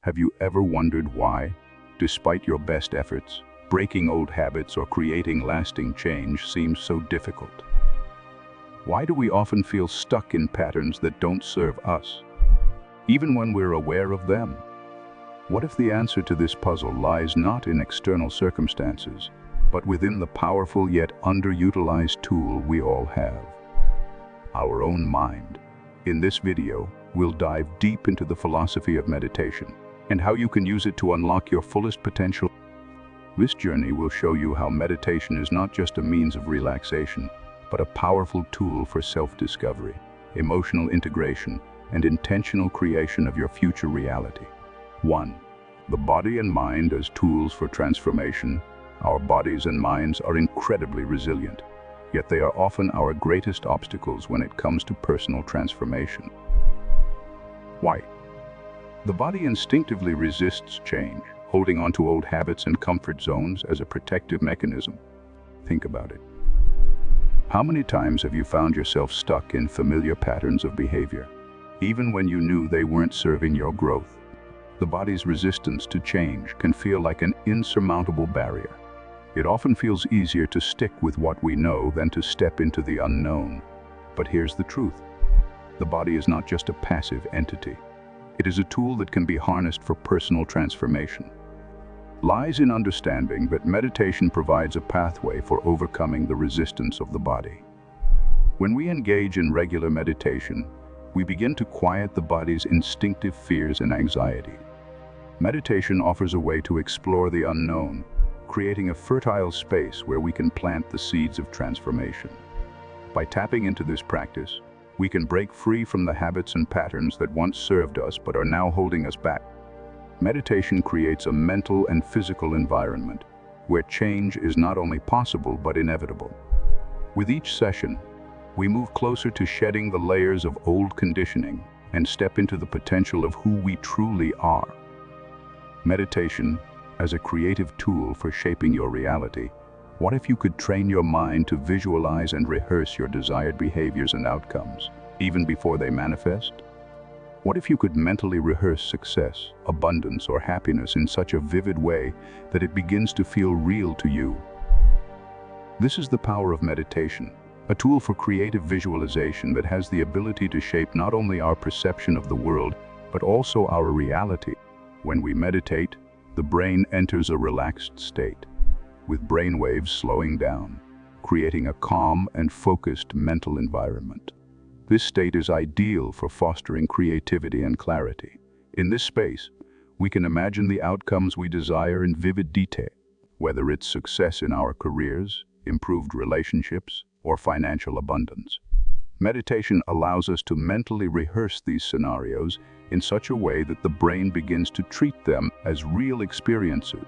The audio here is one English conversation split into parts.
Have you ever wondered why, despite your best efforts, breaking old habits or creating lasting change seems so difficult? Why do we often feel stuck in patterns that don't serve us, even when we're aware of them? What if the answer to this puzzle lies not in external circumstances, but within the powerful yet underutilized tool we all have: our own mind? In this video, we'll dive deep into the philosophy of meditation and how you can use it to unlock your fullest potential. This journey will show you how meditation is not just a means of relaxation, but a powerful tool for self-discovery, emotional integration, and intentional creation of your future reality. 1. The body and mind as tools for transformation. Our bodies and minds are incredibly resilient, yet they are often our greatest obstacles when it comes to personal transformation. Why? The body instinctively resists change, holding on to old habits and comfort zones as a protective mechanism. Think about it. How many times have you found yourself stuck in familiar patterns of behavior, even when you knew they weren't serving your growth? The body's resistance to change can feel like an insurmountable barrier. It often feels easier to stick with what we know than to step into the unknown. But here's the truth. The body is not just a passive entity. It is a tool that can be harnessed for personal transformation. Lies in understanding that meditation provides a pathway for overcoming the resistance of the body. When we engage in regular meditation, we begin to quiet the body's instinctive fears and anxiety. Meditation offers a way to explore the unknown, creating a fertile space where we can plant the seeds of transformation. By tapping into this practice, we can break free from the habits and patterns that once served us but are now holding us back. Meditation creates a mental and physical environment where change is not only possible but inevitable. With each session, we move closer to shedding the layers of old conditioning and step into the potential of who we truly are. Meditation, as a creative tool for shaping your reality. What if you could train your mind to visualize and rehearse your desired behaviors and outcomes, even before they manifest? What if you could mentally rehearse success, abundance, or happiness in such a vivid way that it begins to feel real to you? This is the power of meditation, a tool for creative visualization that has the ability to shape not only our perception of the world, but also our reality. When we meditate, the brain enters a relaxed state, with brain waves slowing down, creating a calm and focused mental environment. This state is ideal for fostering creativity and clarity. In this space, we can imagine the outcomes we desire in vivid detail, whether it's success in our careers, improved relationships, or financial abundance. Meditation allows us to mentally rehearse these scenarios in such a way that the brain begins to treat them as real experiences.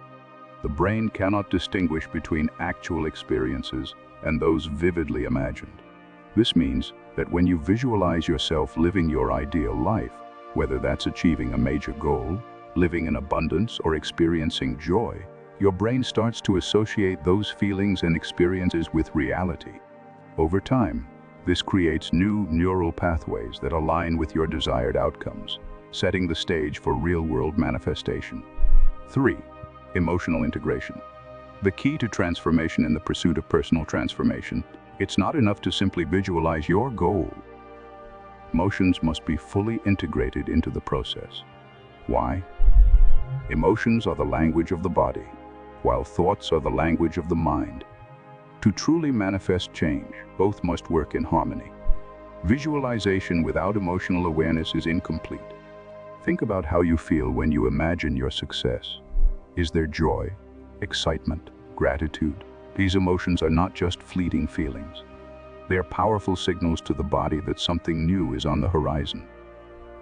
The brain cannot distinguish between actual experiences and those vividly imagined. This means that when you visualize yourself living your ideal life, whether that's achieving a major goal, living in abundance, or experiencing joy, your brain starts to associate those feelings and experiences with reality. Over time, this creates new neural pathways that align with your desired outcomes, setting the stage for real-world manifestation. 3. Emotional integration. The key to transformation in the pursuit of personal transformation, it's not enough to simply visualize your goal. Emotions must be fully integrated into the process. Why? Emotions are the language of the body, while thoughts are the language of the mind. To truly manifest change, both must work in harmony. Visualization without emotional awareness is incomplete. Think about how you feel when you imagine your success. Is there joy, excitement, gratitude? These emotions are not just fleeting feelings. They are powerful signals to the body that something new is on the horizon.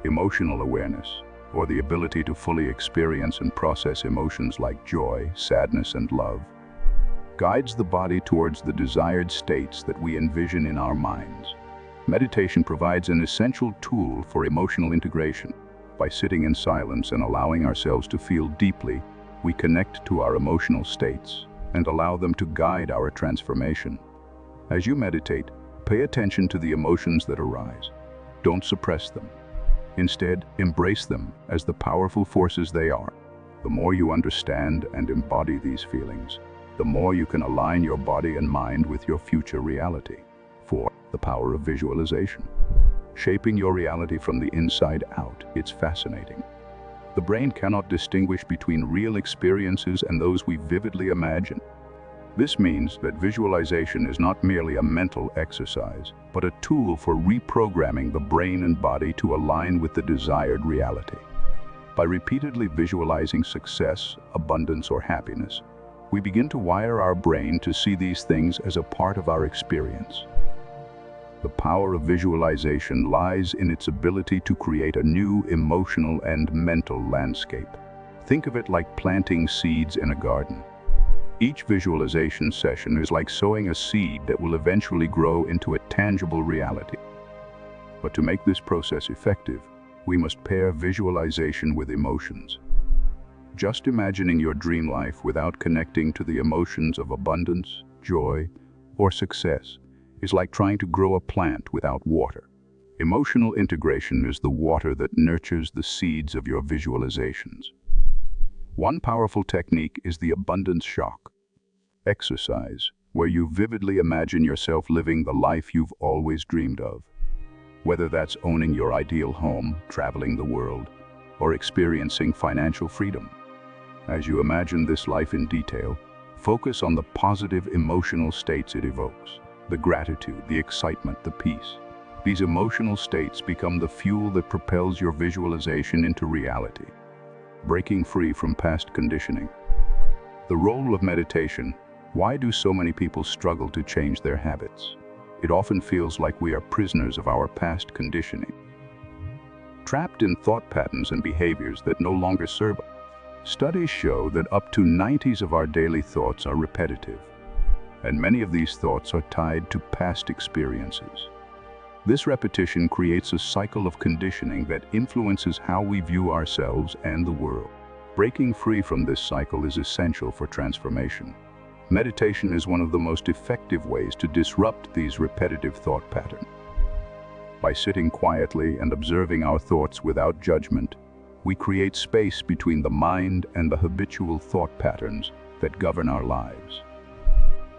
Emotional awareness, or the ability to fully experience and process emotions like joy, sadness, and love, guides the body towards the desired states that we envision in our minds. Meditation provides an essential tool for emotional integration. By sitting in silence and allowing ourselves to feel deeply, we connect to our emotional states and allow them to guide our transformation. As you meditate, pay attention to the emotions that arise. Don't suppress them. Instead, embrace them as the powerful forces they are. The more you understand and embody these feelings, the more you can align your body and mind with your future reality. 4. The power of visualization. Shaping your reality from the inside out. It's fascinating. The brain cannot distinguish between real experiences and those we vividly imagine. This means that visualization is not merely a mental exercise, but a tool for reprogramming the brain and body to align with the desired reality. By repeatedly visualizing success, abundance, or happiness, we begin to wire our brain to see these things as a part of our experience. The power of visualization lies in its ability to create a new emotional and mental landscape. Think of it like planting seeds in a garden. Each visualization session is like sowing a seed that will eventually grow into a tangible reality. But to make this process effective, we must pair visualization with emotions. Just imagining your dream life without connecting to the emotions of abundance, joy, or success is like trying to grow a plant without water. Emotional integration is the water that nurtures the seeds of your visualizations. One powerful technique is the abundance shock exercise, where you vividly imagine yourself living the life you've always dreamed of. Whether that's owning your ideal home, traveling the world, or experiencing financial freedom. As you imagine this life in detail, focus on the positive emotional states it evokes. The gratitude, the excitement, the peace. These emotional states become the fuel that propels your visualization into reality. Breaking free from past conditioning. The role of meditation. Why do so many people struggle to change their habits? It often feels like we are prisoners of our past conditioning, trapped in thought patterns and behaviors that no longer serve us. Studies show that up to 90% of our daily thoughts are repetitive, and many of these thoughts are tied to past experiences. This repetition creates a cycle of conditioning that influences how we view ourselves and the world. Breaking free from this cycle is essential for transformation. Meditation is one of the most effective ways to disrupt these repetitive thought patterns. By sitting quietly and observing our thoughts without judgment, we create space between the mind and the habitual thought patterns that govern our lives.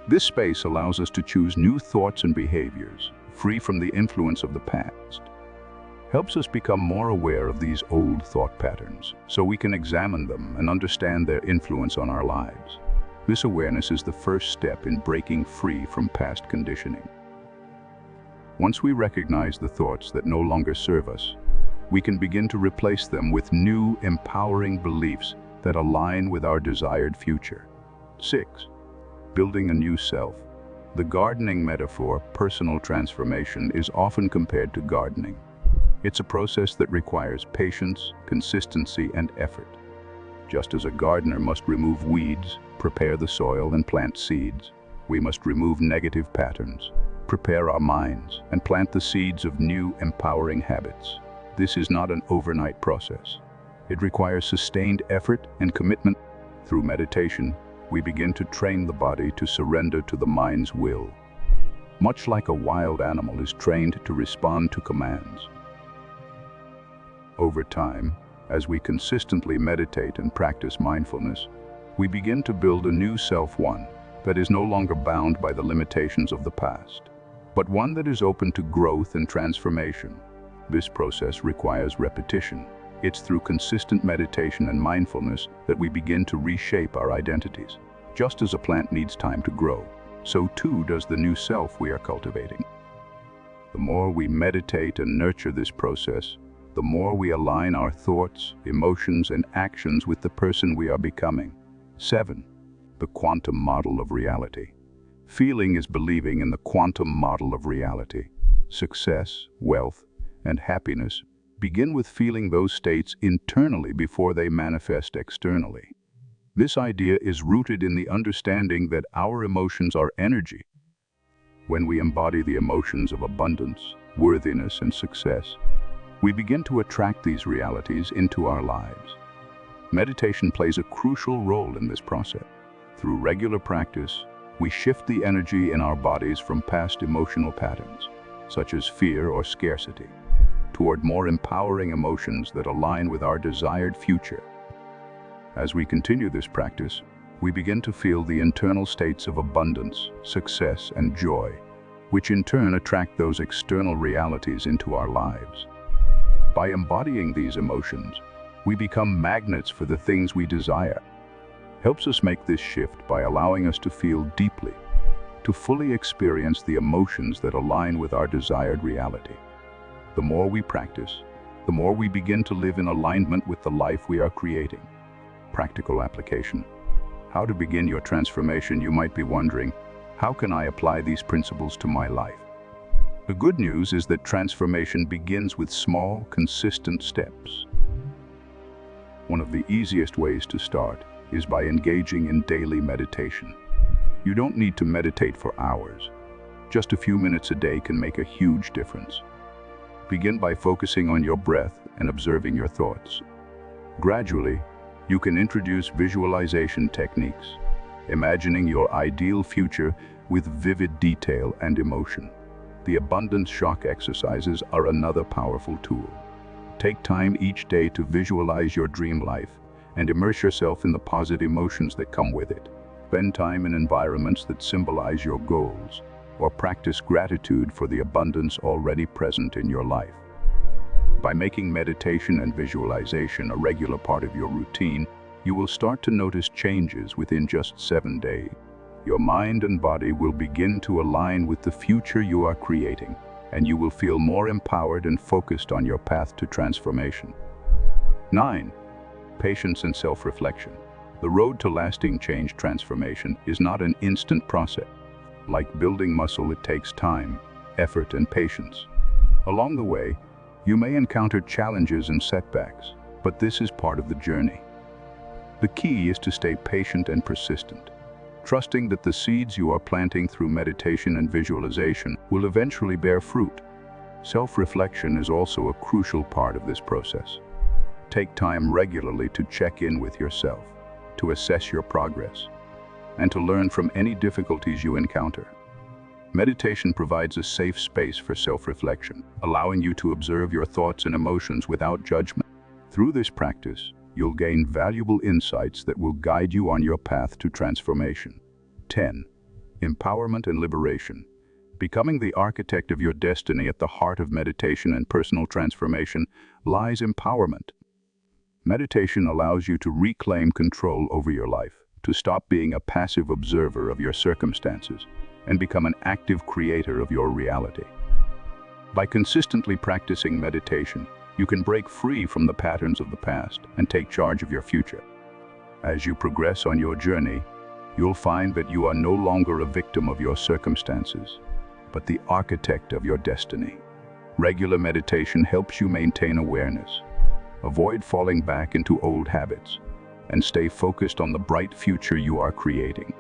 This space allows us to choose new thoughts and behaviors, free from the influence of the past. Helps us become more aware of these old thought patterns, so we can examine them and understand their influence on our lives. This awareness is the first step in breaking free from past conditioning. Once we recognize the thoughts that no longer serve us, we can begin to replace them with new, empowering beliefs that align with our desired future. 6. Building a new self. The gardening metaphor, personal transformation, is often compared to gardening. It's a process that requires patience, consistency, and effort. Just as a gardener must remove weeds, prepare the soil, and plant seeds, we must remove negative patterns, prepare our minds, and plant the seeds of new, empowering habits. This is not an overnight process. It requires sustained effort and commitment. Through meditation, we begin to train the body to surrender to the mind's will, much like a wild animal is trained to respond to commands. Over time, as we consistently meditate and practice mindfulness, we begin to build a new self, one that is no longer bound by the limitations of the past, but one that is open to growth and transformation. This process requires repetition. It's through consistent meditation and mindfulness that we begin to reshape our identities. Just as a plant needs time to grow, so too does the new self we are cultivating. The more we meditate and nurture this process, the more we align our thoughts, emotions, and actions with the person we are becoming. 7. The quantum model of reality. Feeling is believing in the quantum model of reality. Success, wealth, and happiness begin with feeling those states internally before they manifest externally. This idea is rooted in the understanding that our emotions are energy. When we embody the emotions of abundance, worthiness, and success, we begin to attract these realities into our lives. Meditation plays a crucial role in this process. Through regular practice, we shift the energy in our bodies from past emotional patterns, such as fear or scarcity, toward more empowering emotions that align with our desired future. As we continue this practice, we begin to feel the internal states of abundance, success, and joy, which in turn attract those external realities into our lives. By embodying these emotions, we become magnets for the things we desire. Helps us make this shift by allowing us to feel deeply, to fully experience the emotions that align with our desired reality. The more we practice, the more we begin to live in alignment with the life we are creating. Practical application. How to begin your transformation? You might be wondering, how can I apply these principles to my life? The good news is that transformation begins with small, consistent steps. One of the easiest ways to start is by engaging in daily meditation. You don't need to meditate for hours. Just a few minutes a day can make a huge difference. Begin by focusing on your breath and observing your thoughts. Gradually, you can introduce visualization techniques, imagining your ideal future with vivid detail and emotion. The abundance shock exercises are another powerful tool. Take time each day to visualize your dream life and immerse yourself in the positive emotions that come with it. Spend time in environments that symbolize your goals, or practice gratitude for the abundance already present in your life. By making meditation and visualization a regular part of your routine, you will start to notice changes within just 7 days. Your mind and body will begin to align with the future you are creating, and you will feel more empowered and focused on your path to transformation. 9. Patience and self-reflection. The road to lasting change transformation is not an instant process. Like building muscle, it takes time, effort, and patience. Along the way, you may encounter challenges and setbacks, but this is part of the journey. The key is to stay patient and persistent, trusting that the seeds you are planting through meditation and visualization will eventually bear fruit. Self-reflection is also a crucial part of this process. Take time regularly to check in with yourself, to assess your progress, and to learn from any difficulties you encounter. Meditation provides a safe space for self-reflection, allowing you to observe your thoughts and emotions without judgment. Through this practice, you'll gain valuable insights that will guide you on your path to transformation. 10. Empowerment and liberation. Becoming the architect of your destiny. At the heart of meditation and personal transformation lies empowerment. Meditation allows you to reclaim control over your life, to stop being a passive observer of your circumstances, and become an active creator of your reality. By consistently practicing meditation, you can break free from the patterns of the past and take charge of your future. As you progress on your journey, you'll find that you are no longer a victim of your circumstances, but the architect of your destiny. Regular meditation helps you maintain awareness, avoid falling back into old habits, and stay focused on the bright future you are creating.